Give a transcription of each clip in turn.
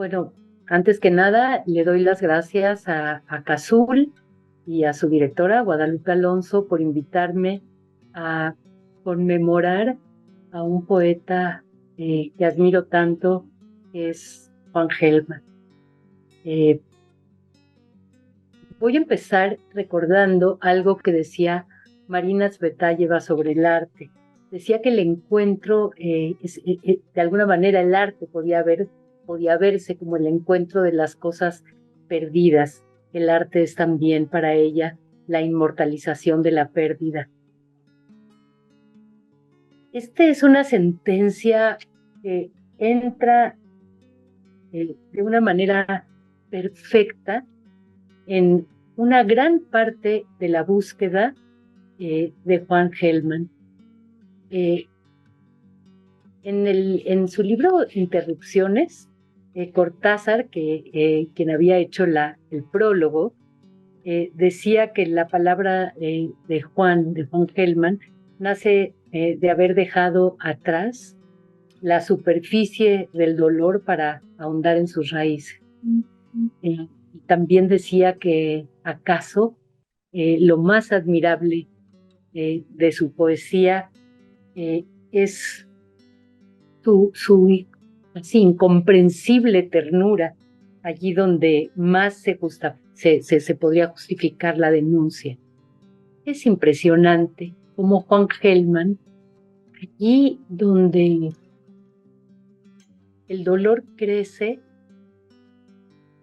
Bueno, antes que nada, le doy las gracias a Cazul y a su directora, Guadalupe Alonso, por invitarme a conmemorar a un poeta que admiro tanto, que es Juan Gelman. Eh, Voy a empezar recordando algo que decía Marina Tsvetaeva sobre el arte. Decía que el encuentro, de alguna manera el arte podía verse como el encuentro de las cosas perdidas. El arte es también para ella la inmortalización de la pérdida. Esta es una sentencia que entra de una manera perfecta en una gran parte de la búsqueda de Juan Gelman. En su libro Interrupciones, Cortázar, quien había hecho el prólogo, decía que la palabra de Juan Gelman, nace de haber dejado atrás la superficie del dolor para ahondar en sus raíces. Y también decía que acaso lo más admirable de su poesía es su así, incomprensible ternura, allí donde más se podría justificar la denuncia. Es impresionante cómo Juan Gelman, allí donde el dolor crece,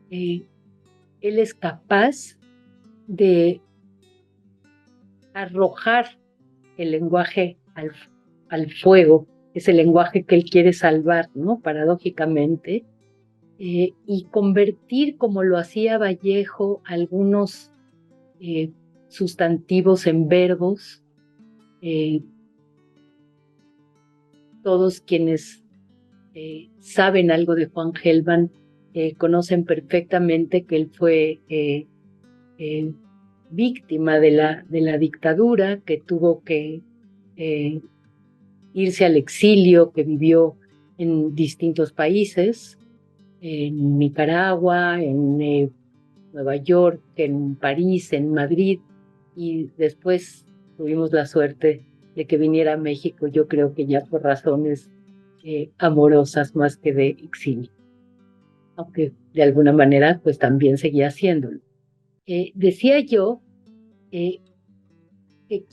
él es capaz de arrojar el lenguaje al fuego. Es el lenguaje que él quiere salvar, ¿no? Paradójicamente, y convertir, como lo hacía Vallejo, algunos sustantivos en verbos. Todos quienes saben algo de Juan Gelman conocen perfectamente que él fue víctima de la dictadura, que tuvo que irse al exilio, que vivió en distintos países, en Nicaragua, en Nueva York, en París, en Madrid, y después tuvimos la suerte de que viniera a México, yo creo que ya por razones amorosas más que de exilio, aunque de alguna manera pues también seguía haciéndolo. Decía yo que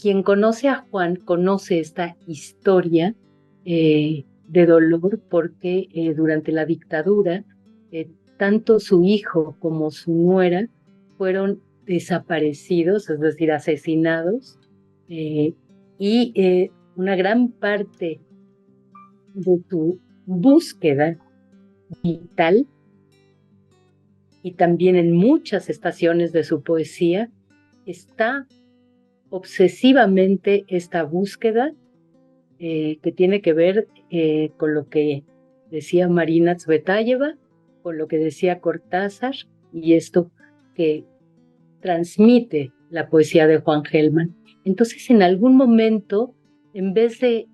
quien conoce a Juan conoce esta historia de dolor porque durante la dictadura tanto su hijo como su nuera fueron desaparecidos, es decir, asesinados, y una gran parte de su búsqueda vital y también en muchas estaciones de su poesía está obsesivamente esta búsqueda que tiene que ver con lo que decía Marina Tsvetaeva, con lo que decía Cortázar y esto que transmite la poesía de Juan Gelman. Entonces, en algún momento, en vez de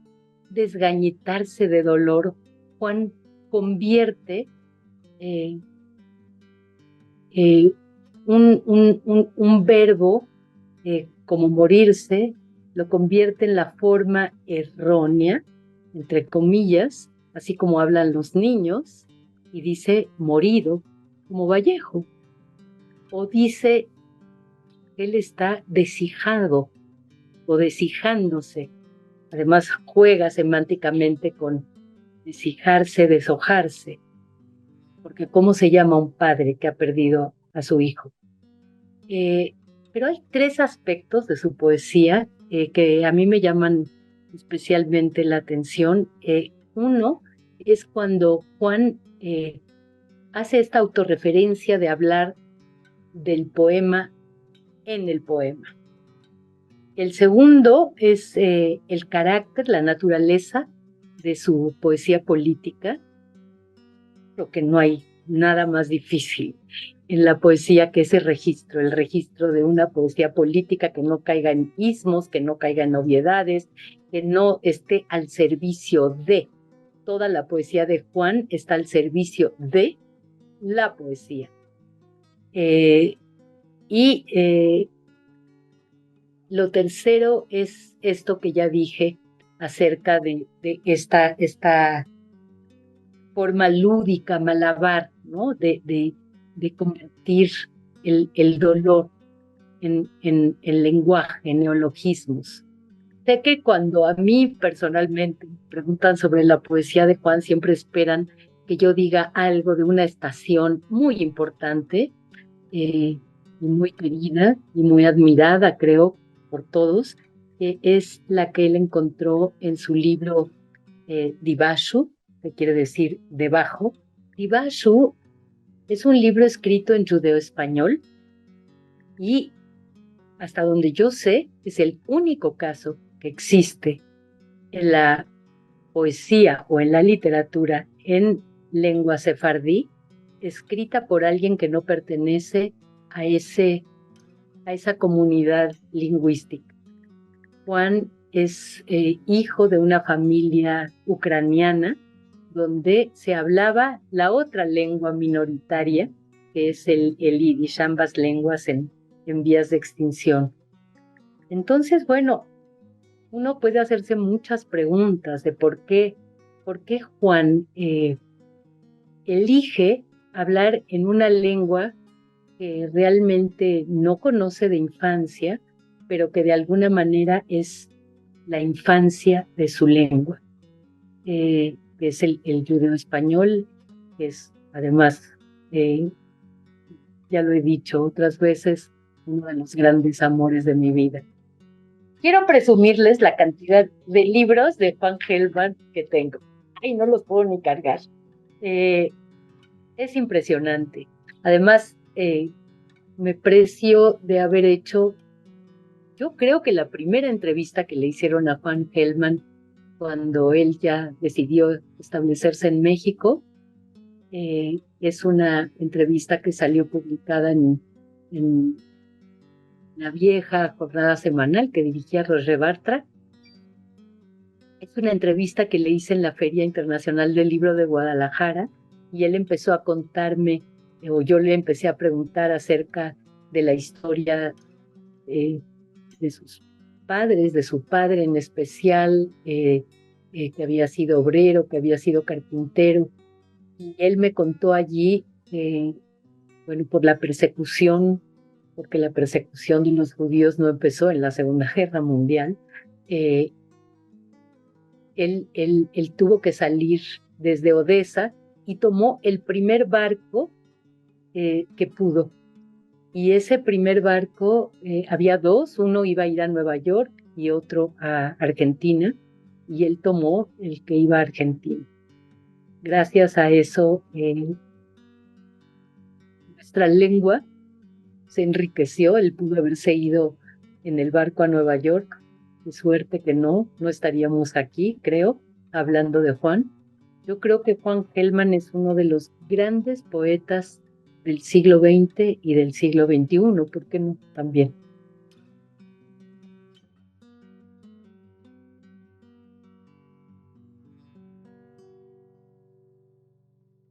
desgañitarse de dolor, Juan convierte un verbo como morirse, lo convierte en la forma errónea, entre comillas, así como hablan los niños, y dice morido, como Vallejo, o dice que él está deshijado o deshijándose. Además juega semánticamente con deshijarse, deshojarse, porque ¿cómo se llama un padre que ha perdido a su hijo? Pero hay tres aspectos de su poesía que a mí me llaman especialmente la atención. Uno es cuando Juan hace esta autorreferencia de hablar del poema en el poema. El segundo es el carácter, la naturaleza de su poesía política, lo que no hay nada más difícil en la poesía que ese registro, el registro de una poesía política que no caiga en ismos, que no caiga en obviedades, que no esté al servicio de. Toda la poesía de Juan está al servicio de la poesía. Eh, y lo tercero es esto que ya dije acerca de esta forma lúdica, malabar, ¿no? De convertir el dolor en lenguaje, en neologismos. Sé que cuando a mí personalmente me preguntan sobre la poesía de Juan, siempre esperan que yo diga algo de una estación muy importante, y muy querida y muy admirada, creo, por todos, que es la que él encontró en su libro Divashu, que quiere decir debajo. Divashu es un libro escrito en judeo-español y hasta donde yo sé es el único caso que existe en la poesía o en la literatura en lengua sefardí escrita por alguien que no pertenece a esa comunidad lingüística. Juan es hijo de una familia ucraniana donde se hablaba la otra lengua minoritaria, que es el yiddish, ambas lenguas en vías de extinción. Entonces, bueno, uno puede hacerse muchas preguntas de por qué Juan elige hablar en una lengua que realmente no conoce de infancia, pero que de alguna manera es la infancia de su lengua, que es el judeo-español, que es además, eh, ya lo he dicho otras veces, uno de los grandes amores de mi vida. Quiero presumirles la cantidad de libros de Juan Gelman que tengo. Ay, no los puedo ni cargar. Es impresionante. Además, me precio de haber hecho, yo creo que la primera entrevista que le hicieron a Juan Gelman cuando él ya decidió establecerse en México, es una entrevista que salió publicada en la vieja jornada semanal que dirigía Roger Bartra. Es una entrevista que le hice en la Feria Internacional del Libro de Guadalajara y él empezó a contarme, o yo le empecé a preguntar acerca de la historia de sus padres, de su padre en especial, que había sido obrero, que había sido carpintero. Y él me contó allí, bueno, por la persecución, porque la persecución de los judíos no empezó en la Segunda Guerra Mundial, eh, él tuvo que salir desde Odessa y tomó el primer barco que pudo. Y ese primer barco, había dos, uno iba a ir a Nueva York y otro a Argentina, y él tomó el que iba a Argentina. Gracias a eso, nuestra lengua se enriqueció, él pudo haberse ido en el barco a Nueva York, de suerte que no estaríamos aquí, creo, hablando de Juan. Yo creo que Juan Gelman es uno de los grandes poetas del siglo XX y del siglo XXI, ¿por qué no? También.